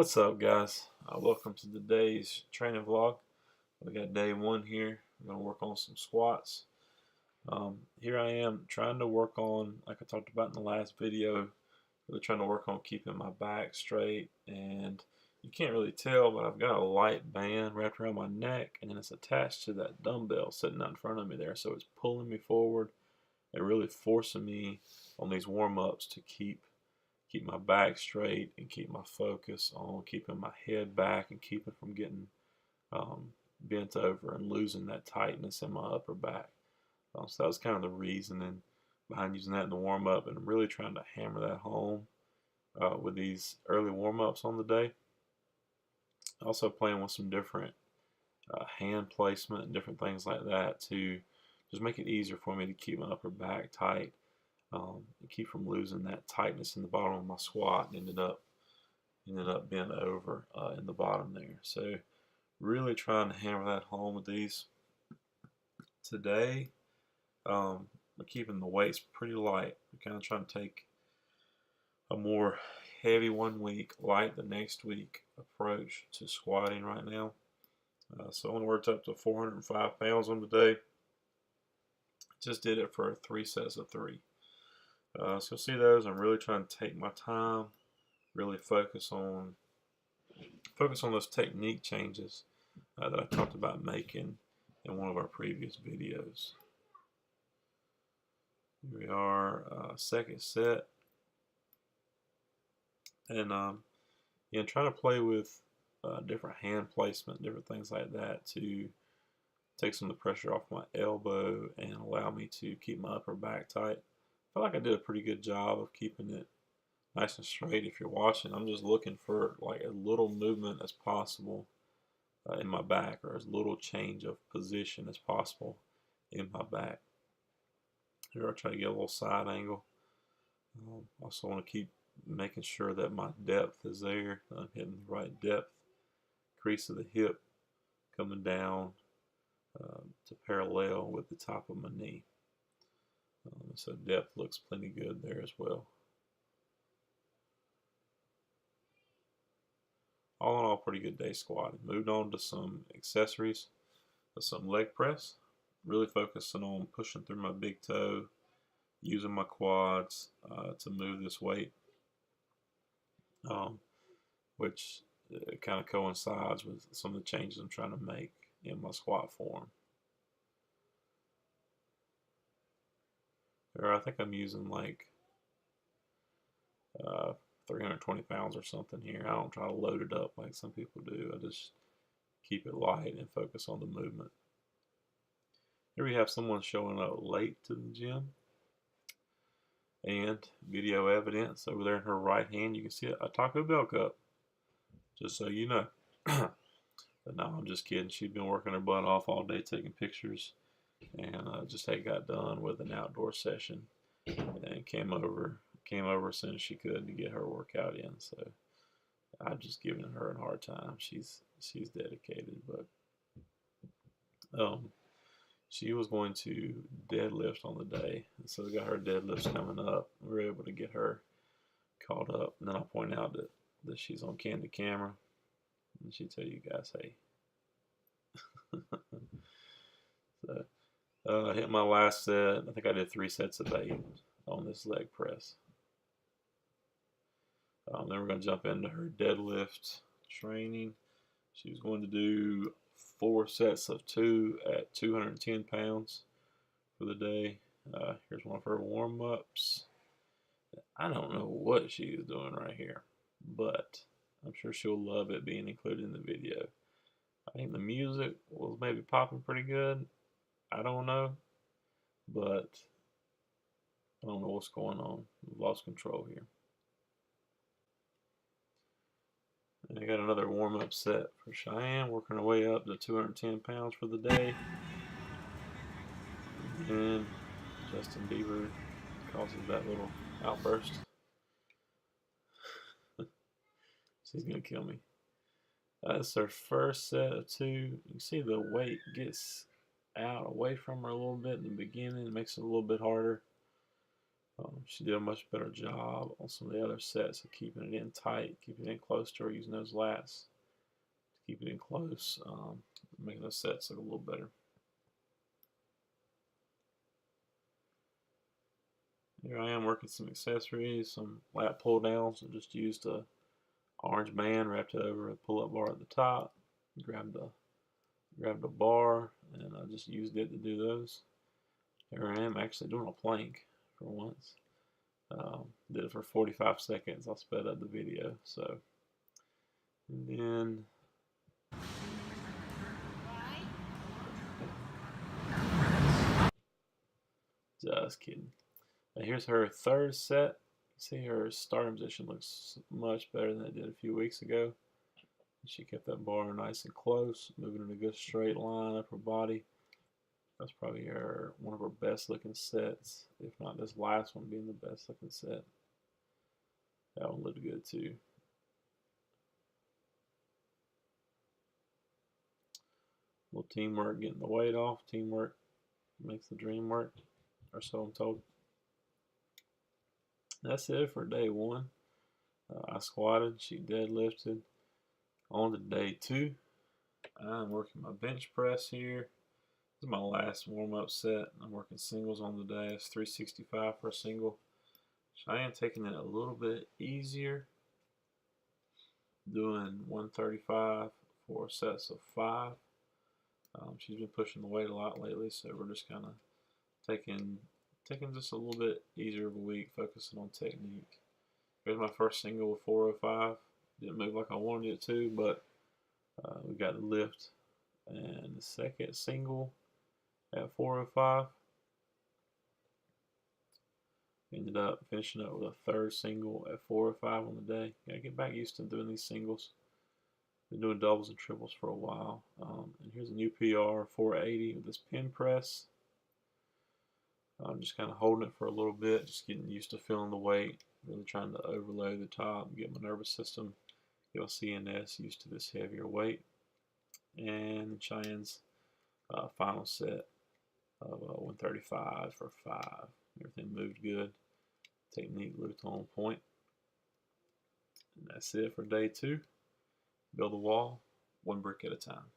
What's up, guys? Welcome to today's training vlog. We got day one here. We're going to work on some squats. Here I am trying to work on, like I talked about in the last video, really trying to work on keeping my back straight. And you can't really tell, but I've got a light band wrapped around my neck, and then it's attached to that dumbbell sitting out in front of me there. So it's pulling me forward and really forcing me on these warm-ups to keep my back straight and keep my focus on keeping my head back and keep it from getting bent over and losing that tightness in my upper back. So that was kind of the reasoning behind using that in the warm-up, and I'm really trying to hammer that home with these early warm-ups on the day. Also playing with some different hand placement and different things like that to just make it easier for me to keep my upper back tight. Keep from losing that tightness in the bottom of my squat, and ended up bent over in the bottom there. So really trying to hammer that home with these today. We're keeping the weights pretty light. We're kind of trying to take a more heavy one week, light the next week approach to squatting right now. So I worked up to 405 pounds on the day. Just did it for 3 sets of 3. So you'll see those. I'm really trying to take my time, really focus on those technique changes that I talked about making in one of our previous videos. Here we are, second set, and trying to play with different hand placement, different things like that to take some of the pressure off my elbow and allow me to keep my upper back tight. I feel like I did a pretty good job of keeping it nice and straight. If you're watching, I'm just looking for like a little movement as possible in my back, or as little change of position as possible in my back. Here I try to get a little side angle. Also want to keep making sure that my depth is there. I'm hitting the right depth. Crease of the hip coming down to parallel with the top of my knee. So depth looks plenty good there as well. All in all, pretty good day squatting. Moved on to some accessories, some leg press. Really focusing on pushing through my big toe, using my quads to move this weight, which kind of coincides with some of the changes I'm trying to make in my squat form. Or I think I'm using like 320 pounds or something here. I don't try to load it up like some people do. I just keep it light and focus on the movement. Here we have someone showing up late to the gym, and video evidence over there in her right hand. You can see a Taco Bell cup, just so you know. But no, I'm just kidding. She'd been working her butt off all day taking pictures, and just got done with an outdoor session and came over as soon as she could to get her workout in. So I'm just giving her a hard time. She's dedicated, but she was going to deadlift on the day, and so we got her deadlifts coming up. We were able to get her caught up, and then I'll point out that she's on candid camera, and she tell you guys, hey. So I hit my last set. I think I did 3 sets of 8 on this leg press. Then we're going to jump into her deadlift training. She's going to do 4 sets of 2 at 210 pounds for the day. Here's one of her warm-ups. I don't know what she's doing right here, but I'm sure she'll love it being included in the video. I think the music was maybe popping pretty good. I don't know, but I don't know what's going on. We've lost control here. And I got another warm-up set for Cheyenne, working her way up to 210 pounds for the day. And Justin Bieber causes that little outburst. She's gonna kill me. That's her first set of 2. You can see the weight gets out away from her a little bit in the beginning. It makes it a little bit harder. She did a much better job on some of the other sets of keeping it in tight, keeping it in close to her, using those lats to keep it in close, making those sets look a little better. Here I am working some accessories, some lat pull downs. I just used a orange band, wrapped it over a pull-up bar at the top, grabbed a bar, and I just used it to do those. Here I am actually doing a plank for once. Did it for 45 seconds. I'll sped up the video. So, and then just kidding. Now here's her third set. See, her starting position looks much better than it did a few weeks ago. She kept that bar nice and close, moving in a good straight line up her body. That's probably one of her best looking sets, if not this last one being the best looking set. That one looked good too. A little teamwork getting the weight off. Teamwork makes the dream work, or so I'm told. That's it for day one. I squatted, she deadlifted. On to day two, I'm working my bench press here. This is my last warm-up set. I'm working singles on the day. It's 365 for a single. Cheyenne taking it a little bit easier, doing 135 for sets of 5. She's been pushing the weight a lot lately, so we're just kind of taking just a little bit easier of a week, focusing on technique. Here's my first single with 405. Didn't move like I wanted it to, but we got the lift. And the second single at 405. Ended up finishing up with a third single at 405 on the day. Gotta get back used to doing these singles. Been doing doubles and triples for a while. And here's a new PR, 480 with this pin press. I'm just kind of holding it for a little bit, just getting used to feeling the weight. Really trying to overload the top, get my nervous system, get my CNS used to this heavier weight. And Cheyenne's final set of 135 for 5. Everything moved good. Technique looked on point. And that's it for day two. Build a wall, one brick at a time.